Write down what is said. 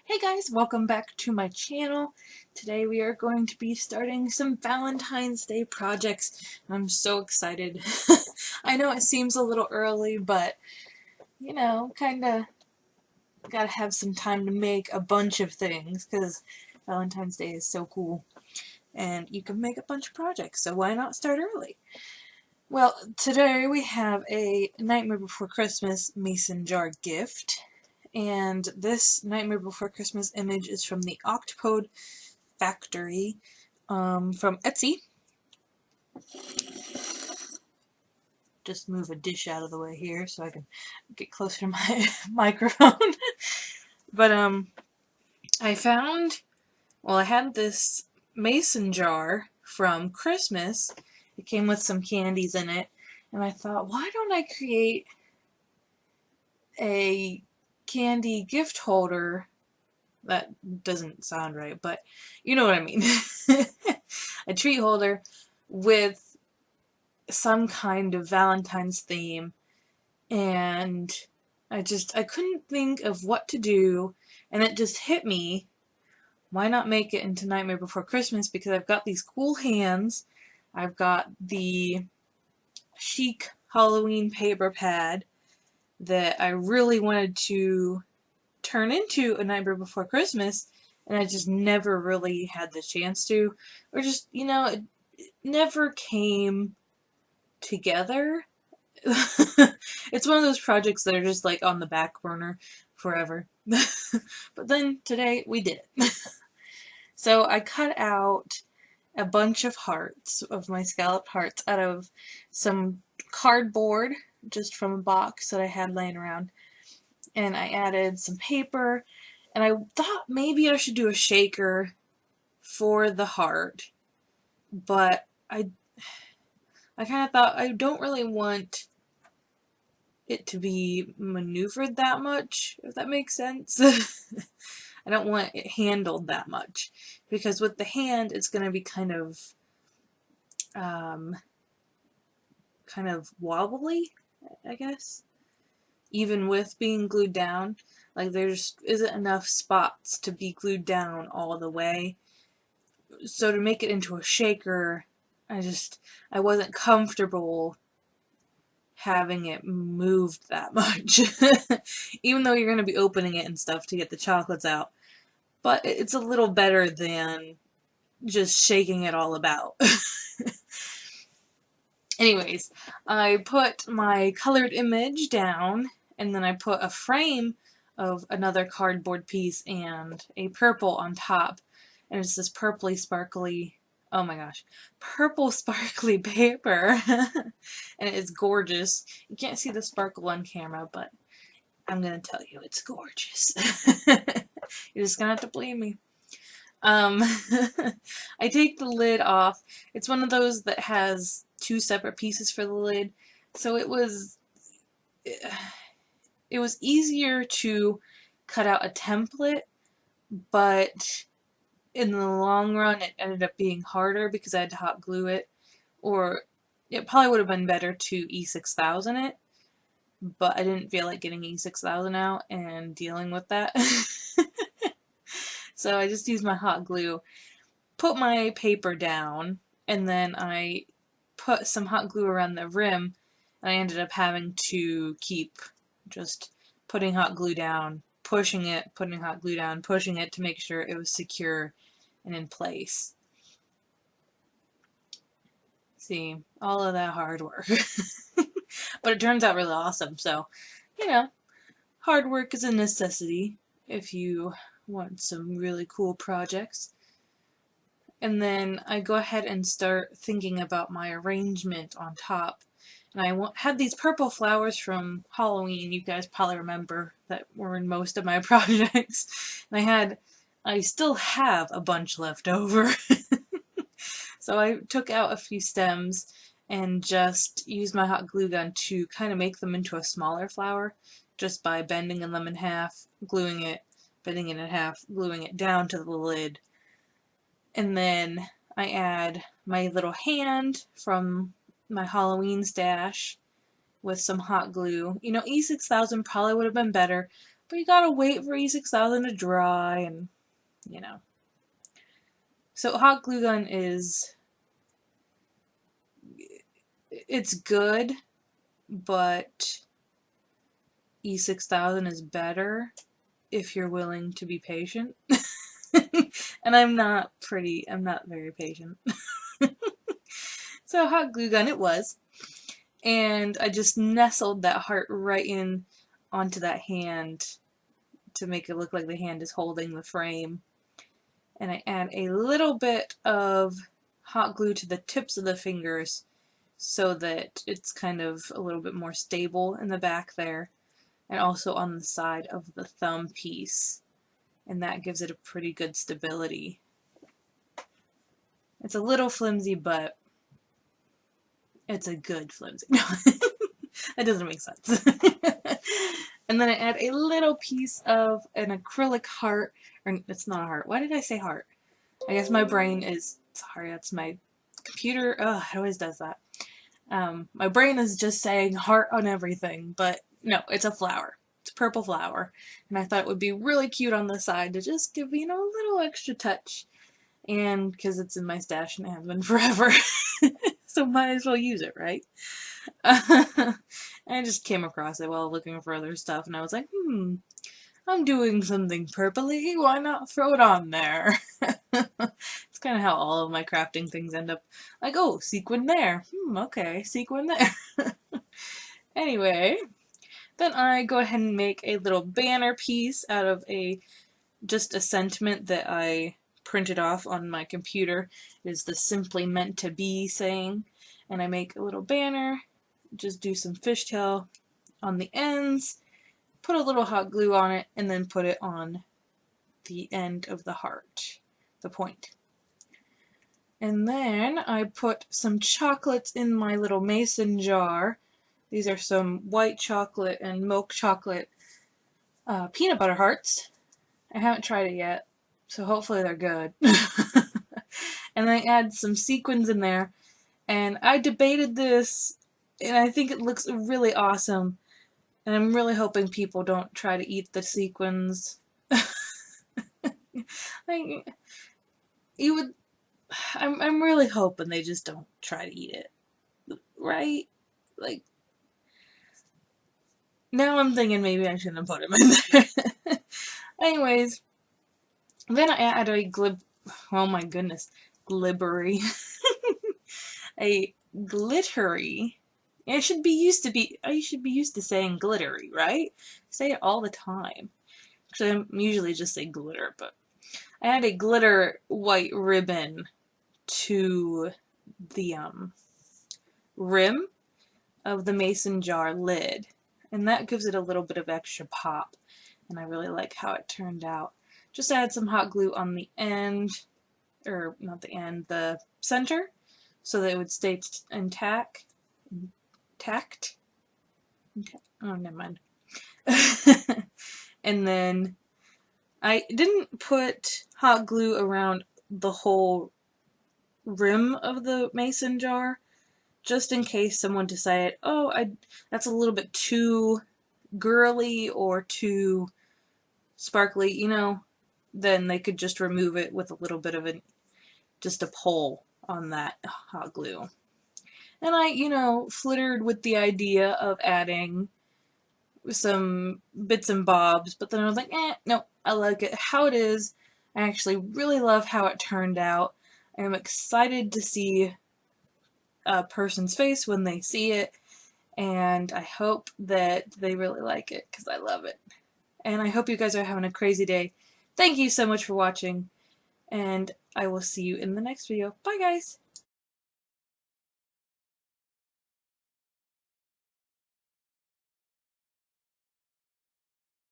Hey guys, welcome back to my channel. Today we are going to be starting some Valentine's Day projects. I'm so excited. I know it seems a little early, but you know, kinda gotta have some time to make a bunch of things because Valentine's Day is so cool and you can make a bunch of projects, so why not start early? Well, today we have a Nightmare Before Christmas mason jar gift. And this Nightmare Before Christmas image is from the Octopode Factory from Etsy. Just move a dish out of the way here so I can get closer to my microphone. But I had this mason jar from Christmas. It came with some candies in it, and I thought, why don't I create a candy gift holder? That doesn't sound right, but you know what I mean. A treat holder with some kind of Valentine's theme, and I couldn't think of what to do, and it just hit me, why not make it into Nightmare Before Christmas, because I've got these cool hands, I've got the chic Halloween paper pad that I really wanted to turn into a Nightmare Before Christmas, and I just never really had the chance to, or just, you know, it never came together. It's one of those projects that are just like on the back burner forever. But then today we did it. So I cut out a bunch of hearts, of my scalloped hearts, out of some cardboard just from a box that I had laying around. And I added some paper, and I thought maybe I should do a shaker for the heart, but I kind of thought I don't really want it to be maneuvered that much, if that makes sense. I don't want it handled that much, because with the hand it's going to be kind of wobbly, I guess. Even with being glued down, like there just isn't enough spots to be glued down all the way. So to make it into a shaker, I wasn't comfortable having it moved that much. Even though you're going to be opening it and stuff to get the chocolates out. But it's a little better than just shaking it all about. Anyways, I put my colored image down, and then I put a frame of another cardboard piece and a purple on top. And it's this purpley sparkly, oh my gosh, purple sparkly paper. And it's gorgeous. You can't see the sparkle on camera, but I'm gonna tell you, it's gorgeous. You're just gonna have to believe me. I take the lid off. It's one of those that has two separate pieces for the lid, so it was easier to cut out a template, but in the long run it ended up being harder because I had to hot glue it, or it probably would have been better to E6000 it, but I didn't feel like getting E6000 out and dealing with that. So I just used my hot glue, put my paper down, and then I put some hot glue around the rim, and I ended up having to keep just putting hot glue down, pushing it, putting hot glue down, pushing it to make sure it was secure and in place. See, all of that hard work. But it turns out really awesome, so, you know, hard work is a necessity if you want some really cool projects. And then I go ahead and start thinking about my arrangement on top. And I had these purple flowers from Halloween, you guys probably remember, that were in most of my projects. And I still have a bunch left over. So I took out a few stems and just used my hot glue gun to kind of make them into a smaller flower, just by bending them in half, gluing it, bending it in half, gluing it down to the lid. And then I add my little hand from my Halloween stash with some hot glue. You know, E6000 probably would have been better, but you gotta wait for E6000 to dry, and you know. So hot glue gun it's good, but E6000 is better if you're willing to be patient. And I'm not very patient. So hot glue gun it was. And I just nestled that heart right in onto that hand to make it look like the hand is holding the frame. And I add a little bit of hot glue to the tips of the fingers so that it's kind of a little bit more stable in the back there, and also on the side of the thumb piece, and that gives it a pretty good stability. It's a little flimsy, but it's a good flimsy. No, that doesn't make sense. And then I add a little piece of an acrylic heart, or it's not a heart. Why did I say heart? I guess my brain is, sorry, that's my computer. Ugh, it always does that. My brain is just saying heart on everything, but no, it's a flower. It's a purple flower. And I thought it would be really cute on the side to just give, you know, a little extra touch. And because it's in my stash and it has been forever. So might as well use it, right? I just came across it while looking for other stuff, and I was like, I'm doing something purpley, why not throw it on there? It's kind of how all of my crafting things end up. Like, oh, sequin there. Okay, sequin there. Anyway, then I go ahead and make a little banner piece out of just a sentiment that I printed off on my computer. It is the Simply Meant to Be saying. And I make a little banner, just do some fishtail on the ends, put a little hot glue on it, and then put it on the end of the heart, the point. And then I put some chocolates in my little mason jar. These are some white chocolate and milk chocolate peanut butter hearts. I haven't tried it yet, so hopefully they're good. And I add some sequins in there, and I debated this, and I think it looks really awesome. And I'm really hoping people don't try to eat the sequins. Like, you would. I'm really hoping they just don't try to eat it, right? Like, now I'm thinking maybe I shouldn't have put them in there. Anyways, then I add oh my goodness, glibbery, a glittery. I should be used to saying glittery, right? Say it all the time. Actually, I usually just say glitter, but I add a glitter white ribbon to the rim of the mason jar lid, and that gives it a little bit of extra pop, and I really like how it turned out. Just add some hot glue on the end, or not the end, the center, so that it would stay intact. Oh, never mind. And then I didn't put hot glue around the whole rim of the mason jar, just in case someone decided, oh, that's a little bit too girly or too sparkly, you know, then they could just remove it with a little bit of just a pull on that hot glue. And I, you know, flittered with the idea of adding some bits and bobs, but then I was like, no, I like it how it is. I actually really love how it turned out. I'm excited to see a person's face when they see it, and I hope that they really like it, because I love it. And I hope you guys are having a crazy day. Thank you so much for watching, and I will see you in the next video. Bye, guys!